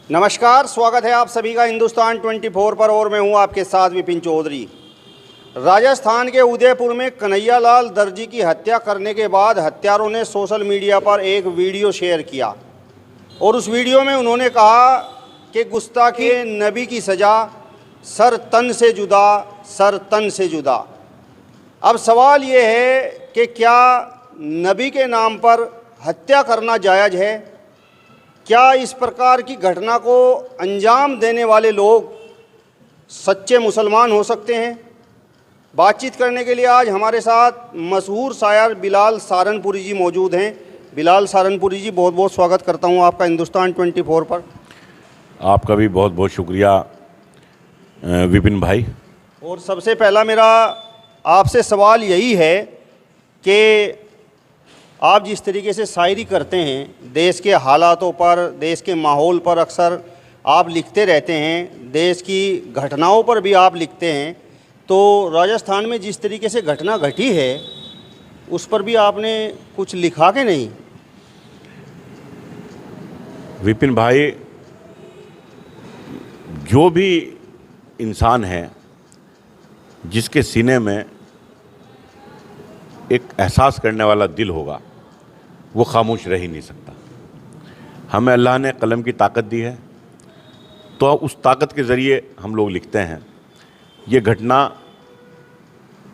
नमस्कार, स्वागत है आप सभी का हिंदुस्तान 24 पर और मैं हूं आपके साथ विपिन चौधरी। राजस्थान के उदयपुर में कन्हैया लाल दर्जी की हत्या करने के बाद हत्यारों ने सोशल मीडिया पर एक वीडियो शेयर किया और उस वीडियो में उन्होंने कहा कि गुस्ताखी नबी की सज़ा सर तन से जुदा, सर तन से जुदा। अब सवाल ये है कि क्या नबी के नाम पर हत्या करना जायज़ है? क्या इस प्रकार की घटना को अंजाम देने वाले लोग सच्चे मुसलमान हो सकते हैं? बातचीत करने के लिए आज हमारे साथ मशहूर शायर बिलाल सहारनपुरी जी मौजूद हैं। बिलाल सहारनपुरी जी, बहुत बहुत स्वागत करता हूं आपका हिंदुस्तान 24 पर। आपका भी बहुत बहुत शुक्रिया विपिन भाई। और सबसे पहला मेरा आपसे सवाल यही है कि आप जिस तरीके से शायरी करते हैं, देश के हालातों पर, देश के माहौल पर अक्सर आप लिखते रहते हैं, देश की घटनाओं पर भी आप लिखते हैं, तो राजस्थान में जिस तरीके से घटना घटी है उस पर भी आपने कुछ लिखा कि नहीं? विपिन भाई, जो भी इंसान है जिसके सीने में एक एहसास करने वाला दिल होगा, वो खामोश रह ही नहीं सकता। हमें अल्लाह ने कलम की ताकत दी है, तो उस ताकत के ज़रिए हम लोग लिखते हैं। ये घटना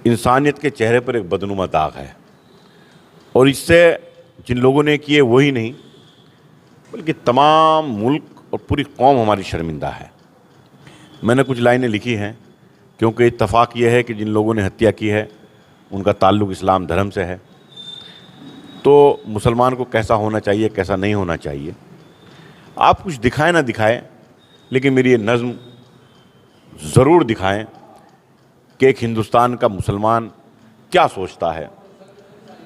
इंसानियत के चेहरे पर एक बदनुमा दाग है, और इससे जिन लोगों ने किए वही नहीं बल्कि तमाम मुल्क और पूरी कौम हमारी शर्मिंदा है। मैंने कुछ लाइनें लिखी हैं क्योंकि इत्तफाक ये है कि जिन लोगों ने हत्या की है उनका ताल्लुक़ इस्लाम धर्म से है, तो मुसलमान को कैसा होना चाहिए, कैसा नहीं होना चाहिए। आप कुछ दिखाएं ना दिखाएं, लेकिन मेरी ये नज़्म ज़रूर दिखाएं कि एक हिंदुस्तान का मुसलमान क्या सोचता है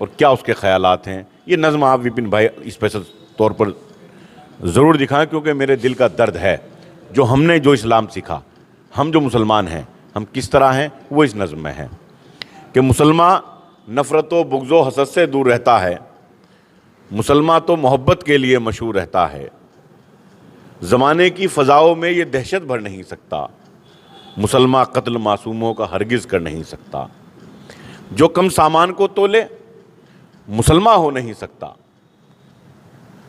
और क्या उसके ख़यालात हैं। ये नज़्म आप विपिन भाई स्पेशल तौर पर ज़रूर दिखाएं, क्योंकि मेरे दिल का दर्द है। जो इस्लाम सीखा, हम जो मुसलमान हैं, हम किस तरह हैं, वो इस नज़्म में है कि मुसलमान नफ़रतों बुग़्ज़ो हसद से दूर रहता है, मुसलमान तो मोहब्बत के लिए मशहूर रहता है। ज़माने की फ़ज़ाओं में ये दहशत भर नहीं सकता, मुसलमान कत्ल मासूमों का हरगिज़ कर नहीं सकता। जो कम सामान को तोले मुसलमान हो नहीं सकता,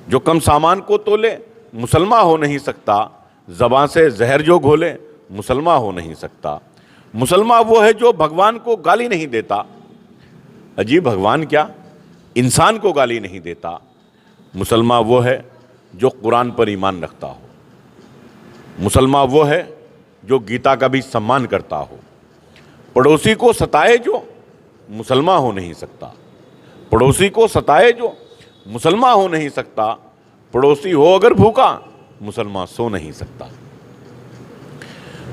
जो कम सामान को तोले मुसलमान हो नहीं सकता। ज़बान से जहर जो घोले मुसलमान हो नहीं सकता। मुसलमान वो है जो भगवान को गाली नहीं देता। अजीब, भगवान क्या, इंसान को गाली नहीं देता। मुसलमान वो है जो कुरान पर ईमान रखता हो। मुसलमान वो है जो गीता का भी सम्मान करता हो। पड़ोसी को सताए जो मुसलमान हो नहीं सकता। पड़ोसी को सताए जो मुसलमान हो नहीं सकता। पड़ोसी हो अगर भूखा मुसलमान सो नहीं सकता।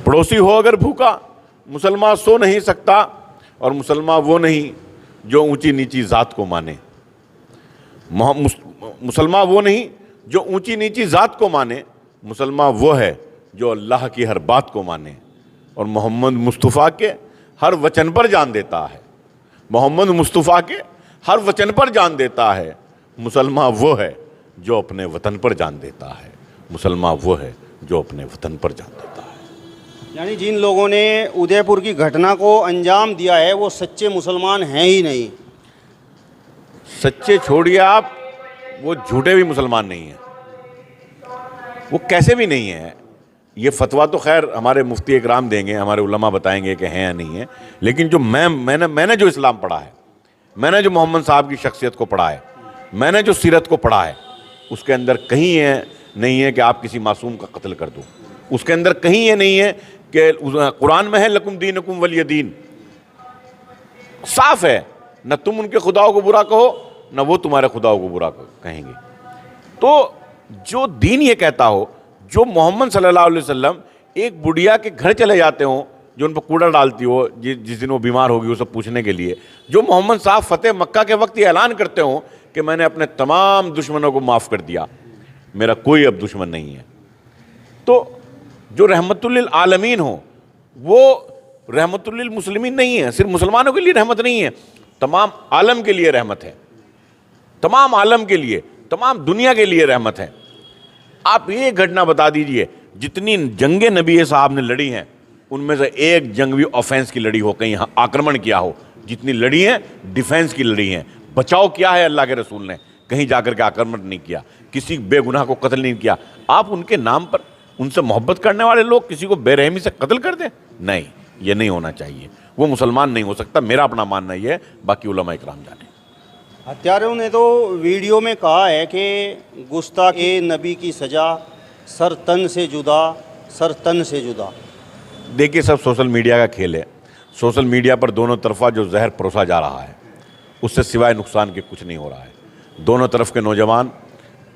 पड़ोसी हो अगर भूखा मुसलमान सो नहीं सकता। और मुसलमान वो नहीं जो ऊंची नीची ज़ात को माने। मुसलमान वो नहीं जो ऊंची नीची ज़ात को माने। मुसलमान वो है जो अल्लाह की हर बात को माने और मोहम्मद मुस्तफ़ा के हर वचन पर जान देता है। मोहम्मद मुस्तफ़ा के हर वचन पर जान देता है। मुसलमान वो है जो अपने वतन पर जान देता है। मुसलमान वो है जो अपने वतन पर जान देता है। यानी जिन लोगों ने उदयपुर की घटना को अंजाम दिया है वो सच्चे मुसलमान हैं ही नहीं। सच्चे छोड़िए आप, वो झूठे भी मुसलमान नहीं हैं। वो कैसे भी नहीं है। ये फतवा तो खैर हमारे मुफ्ती इकराम देंगे, हमारे उलमा बताएंगे कि हैं या नहीं है। लेकिन जो मैंने जो इस्लाम पढ़ा है, मैंने जो मोहम्मद साहब की शख्सियत को पढ़ा है, मैंने जो सीरत को पढ़ा है, उसके अंदर कहीं नहीं है कि आप किसी मासूम का कत्ल कर दो। उसके अंदर कहीं ये नहीं है कि कुरान में है लकुम दीनुकुम वलिय दीन। साफ है, न तुम उनके खुदाओं को बुरा कहो न वो तुम्हारे खुदाओं को बुरा कहेंगे। तो जो दीन ये कहता हो, जो मोहम्मद सल्लल्लाहु अलैहि वसल्लम एक बुढ़िया के घर चले जाते हो जो उन पर कूड़ा डालती हो, जिस दिन वो बीमार होगी वो सब पूछने के लिए, जो मोहम्मद साहब फतेह मक्का के वक्त ये ऐलान करते हो कि मैंने अपने तमाम दुश्मनों को माफ़ कर दिया, मेरा कोई अब दुश्मन नहीं है। तो जो रहमतुल लिल आलमीन हो वो रहमतुल लिल मुस्लिमीन नहीं है। सिर्फ मुसलमानों के लिए रहमत नहीं है, तमाम आलम के लिए रहमत है। तमाम आलम के लिए, तमाम दुनिया के लिए रहमत है। आप एक घटना बता दीजिए, जितनी जंगे नबी साहब ने लड़ी हैं उनमें से एक जंग भी ऑफेंस की लड़ी हो, कहीं आक्रमण किया हो। जितनी लड़ी हैं डिफेंस की लड़ी हैं, बचाव किया है अल्लाह के रसूल ने, कहीं जाकर के आक्रमण नहीं किया, किसी बेगुनाह को कत्ल नहीं किया। आप उनके नाम पर उनसे मोहब्बत करने वाले लोग किसी को बेरहमी से कत्ल कर दें? नहीं, ये नहीं होना चाहिए। वो मुसलमान नहीं हो सकता, मेरा अपना मानना ये है, बाकी उलमा इकराम जाने। हत्यारों ने तो वीडियो में कहा है कि गुस्ताखे नबी की सज़ा सर तन से जुदा, सर तन से जुदा। देखिए, सब सोशल मीडिया का खेल है। सोशल मीडिया पर दोनों तरफा जो जहर परोसा जा रहा है उससे सिवाय नुकसान के कुछ नहीं हो रहा है। दोनों तरफ के नौजवान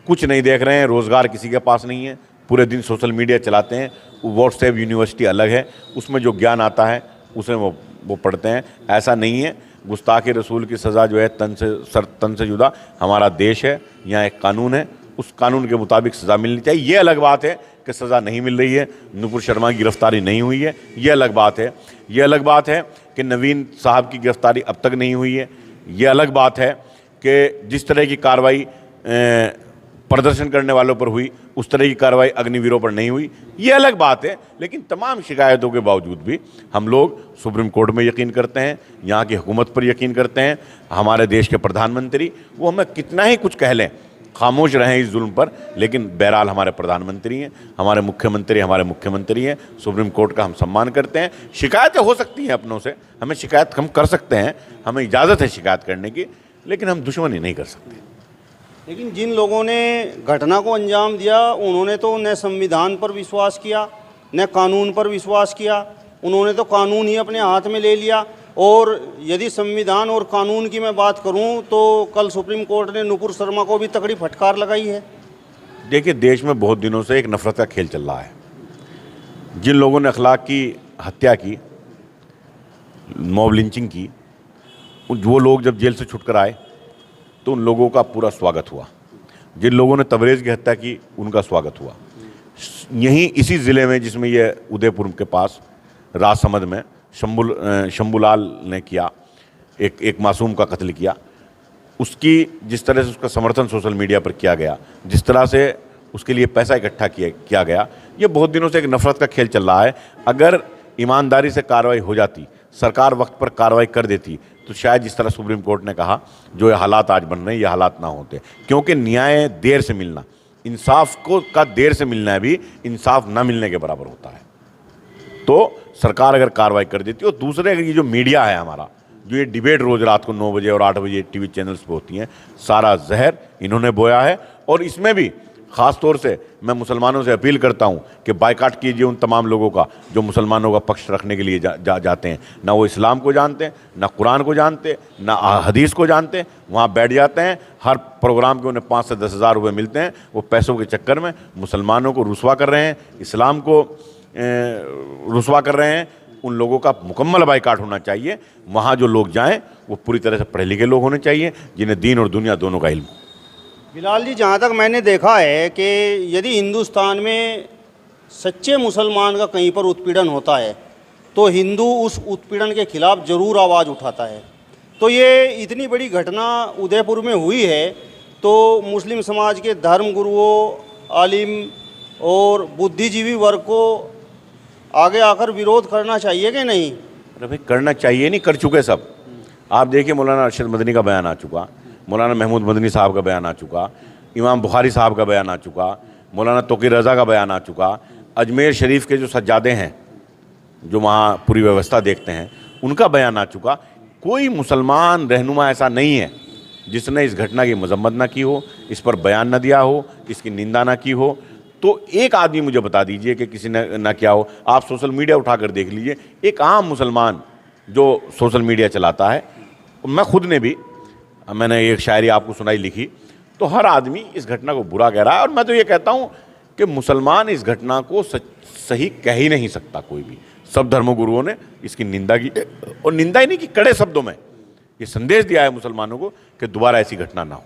कुछ नहीं देख रहे हैं, रोज़गार किसी के पास नहीं है, पूरे दिन सोशल मीडिया चलाते हैं। व्हाट्सएप यूनिवर्सिटी अलग है, उसमें जो ज्ञान आता है उसे वो पढ़ते हैं। ऐसा नहीं है। गुस्ताखे रसूल की सज़ा जो है तन से जुदा। हमारा देश है, यहाँ एक कानून है, उस कानून के मुताबिक सज़ा मिलनी चाहिए। ये अलग बात है कि सज़ा नहीं मिल रही है, नुपुर शर्मा की गिरफ्तारी नहीं हुई है, ये अलग बात है। ये अलग बात है कि नवीन साहब की गिरफ्तारी अब तक नहीं हुई है। ये अलग बात है कि जिस तरह की कार्रवाई प्रदर्शन करने वालों पर हुई उस तरह की कार्रवाई अग्निवीरों पर नहीं हुई, ये अलग बात है। लेकिन तमाम शिकायतों के बावजूद भी हम लोग सुप्रीम कोर्ट में यकीन करते हैं, यहाँ की हुकूमत पर यकीन करते हैं। हमारे देश के प्रधानमंत्री, वो हमें कितना ही कुछ कह लें, खामोश रहें इस जुल्म पर, लेकिन बहरहाल हमारे प्रधानमंत्री हैं, हमारे मुख्यमंत्री हैं। सुप्रीम कोर्ट का हम सम्मान करते हैं। शिकायतें हो सकती हैं अपनों से, हमें शिकायत हम कर सकते हैं, हमें इजाज़त है शिकायत करने की, लेकिन हम दुश्मनी नहीं कर सकते। लेकिन जिन लोगों ने घटना को अंजाम दिया उन्होंने तो न संविधान पर विश्वास किया न कानून पर विश्वास किया, उन्होंने तो कानून ही अपने हाथ में ले लिया। और यदि संविधान और कानून की मैं बात करूं तो कल सुप्रीम कोर्ट ने नुपुर शर्मा को भी तगड़ी फटकार लगाई है। देखिए, देश में बहुत दिनों से एक नफरत का खेल चल रहा है। जिन लोगों ने अखलाक की हत्या की, मॉब लिंचिंग की, वो लोग जब जेल से छुटकर आए तो उन लोगों का पूरा स्वागत हुआ। जिन लोगों ने तबरेज़ की हत्या की उनका स्वागत हुआ। यहीं इसी ज़िले में जिसमें ये उदयपुर के पास राजसमंद में शंभूलाल ने किया, एक मासूम का कत्ल किया, उसकी जिस तरह से उसका समर्थन सोशल मीडिया पर किया गया, जिस तरह से उसके लिए पैसा इकट्ठा किया गया, ये बहुत दिनों से एक नफ़रत का खेल चल रहा है। अगर ईमानदारी से कार्रवाई हो जाती, सरकार वक्त पर कार्रवाई कर देती, तो शायद जिस तरह सुप्रीम कोर्ट ने कहा जो ये हालात आज बन रहे हैं ये हालात ना होते। क्योंकि न्याय देर से मिलना, इंसाफ का देर से मिलना भी इंसाफ ना मिलने के बराबर होता है। तो सरकार अगर कार्रवाई कर देती है, और दूसरे ये जो मीडिया है हमारा, जो ये डिबेट रोज़ रात को 9 बजे और 8 बजे टीवी चैनल्स पे होती हैं, सारा जहर इन्होंने बोया है। और इसमें भी ख़ास तौर से मैं मुसलमानों से अपील करता हूं कि बायकाट कीजिए उन तमाम लोगों का जो मुसलमानों का पक्ष रखने के लिए जाते हैं। ना वो इस्लाम को जानते, ना कुरान को जानते, ना हदीस को जानते, वहाँ बैठ जाते हैं। हर प्रोग्राम के उन्हें 5 से 10 हज़ार रुपये मिलते हैं। वो पैसों के चक्कर में मुसलमानों को रुसवा कर रहे हैं, इस्लाम को रुसवा कर रहे हैं। उन लोगों का मुकम्मल बायकाट होना चाहिए। वहाँ जो लोग जाएँ वो पूरी तरह से पढ़े लिखे लोग होने चाहिए, जिन्हें दीन और दुनिया दोनों का इल्म हो। बिलाल जी, जहाँ तक मैंने देखा है कि यदि हिंदुस्तान में सच्चे मुसलमान का कहीं पर उत्पीड़न होता है तो हिंदू उस उत्पीड़न के खिलाफ ज़रूर आवाज़ उठाता है। तो ये इतनी बड़ी घटना उदयपुर में हुई है तो मुस्लिम समाज के धर्म गुरुओं, आलिम और बुद्धिजीवी वर्ग को आगे आकर विरोध करना चाहिए कि नहीं? अरे भाई, करना चाहिए नहीं, कर चुके सब। आप देखिए, मौलाना अरशद मदनी का बयान आ चुका, मौलाना महमूद मदनी साहब का बयान आ चुका, इमाम बुखारी साहब का बयान आ चुका, मौलाना तोक़ी रज़ा का बयान आ चुका, अजमेर शरीफ के जो सज्जादे हैं जो वहाँ पूरी व्यवस्था देखते हैं उनका बयान आ चुका। कोई मुसलमान रहनुमा ऐसा नहीं है जिसने इस घटना की मजम्मत ना की हो, इस पर बयान ना दिया हो, इसकी निंदा ना की हो। तो एक आदमी मुझे बता दीजिए कि किसी ने ना किया हो। आप सोशल मीडिया उठा कर देख लीजिए, एक आम मुसलमान जो सोशल मीडिया चलाता है, मैं खुद ने भी, मैंने एक शायरी आपको सुनाई लिखी, तो हर आदमी इस घटना को बुरा कह रहा है। और मैं तो ये कहता हूँ कि मुसलमान इस घटना को सही कह ही नहीं सकता कोई भी। सब धर्मगुरुओं ने इसकी निंदा की, और निंदा ही नहीं की, कड़े शब्दों में ये संदेश दिया है मुसलमानों को कि दोबारा ऐसी घटना ना हो।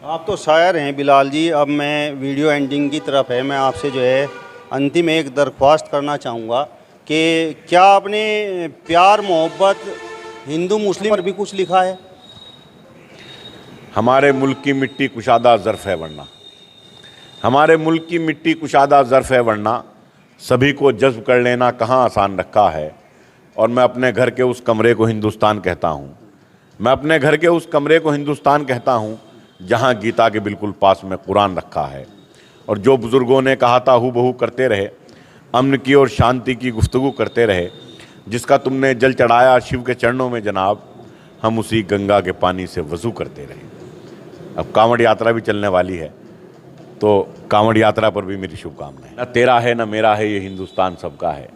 आप तो शायर हैं बिलाल जी, अब मैं वीडियो एंडिंग की तरफ है, मैं आपसे जो है अंतिम एक दरख्वास्त करना चाहूँगा कि क्या आपने प्यार मोहब्बत हिंदू मुस्लिम पर भी कुछ लिखा है? हमारे मुल्क की मिट्टी कुशादा ज़र्फ़ है वरना, हमारे मुल्क की मिट्टी कुशादा ज़र्फ़ है, वरना सभी को जज्ब कर लेना कहाँ आसान रखा है। और मैं अपने घर के उस कमरे को हिंदुस्तान कहता हूँ। मैं अपने घर के उस कमरे को हिंदुस्तान कहता हूँ जहाँ गीता के बिल्कुल पास में कुरान रखा है। और जो बुज़ुर्गों ने कहा था हूबहू करते रहे, अमन की और शांति की गुफ्तगू करते रहे। जिसका तुमने जल चढ़ाया शिव के चरणों में जनाब, हम उसी गंगा के पानी से वज़ू करते रहे। अब कांवड़ यात्रा भी चलने वाली है, तो कांवड़ यात्रा पर भी मेरी शुभकामनाएं। ना तेरा है ना मेरा है, ये हिंदुस्तान सबका है।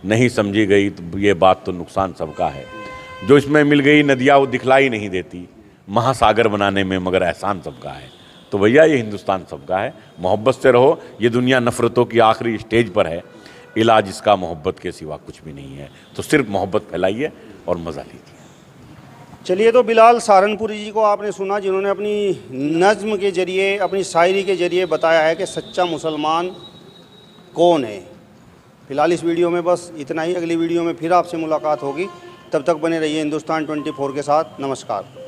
नहीं समझी गई तो ये बात तो नुकसान सबका है। जो इसमें मिल गई नदियाँ वो दिखलाई नहीं देती, महासागर बनाने में मगर एहसान सबका है। तो भैया ये हिंदुस्तान सबका है, मोहब्बत से रहो। ये दुनिया नफ़रतों की आखिरी स्टेज पर है, इलाज इसका मोहब्बत के सिवा कुछ भी नहीं है। तो सिर्फ मोहब्बत फैलाइए और मज़ा लीजिए। चलिए, तो बिलाल सहारनपुरी जी को आपने सुना, जिन्होंने अपनी नज़्म के ज़रिए, अपनी शायरी के ज़रिए बताया है कि सच्चा मुसलमान कौन है। फिलहाल इस वीडियो में बस इतना ही। अगली वीडियो में फिर आपसे मुलाकात होगी। तब तक बने रहिए हिंदुस्तान 24 के साथ। नमस्कार।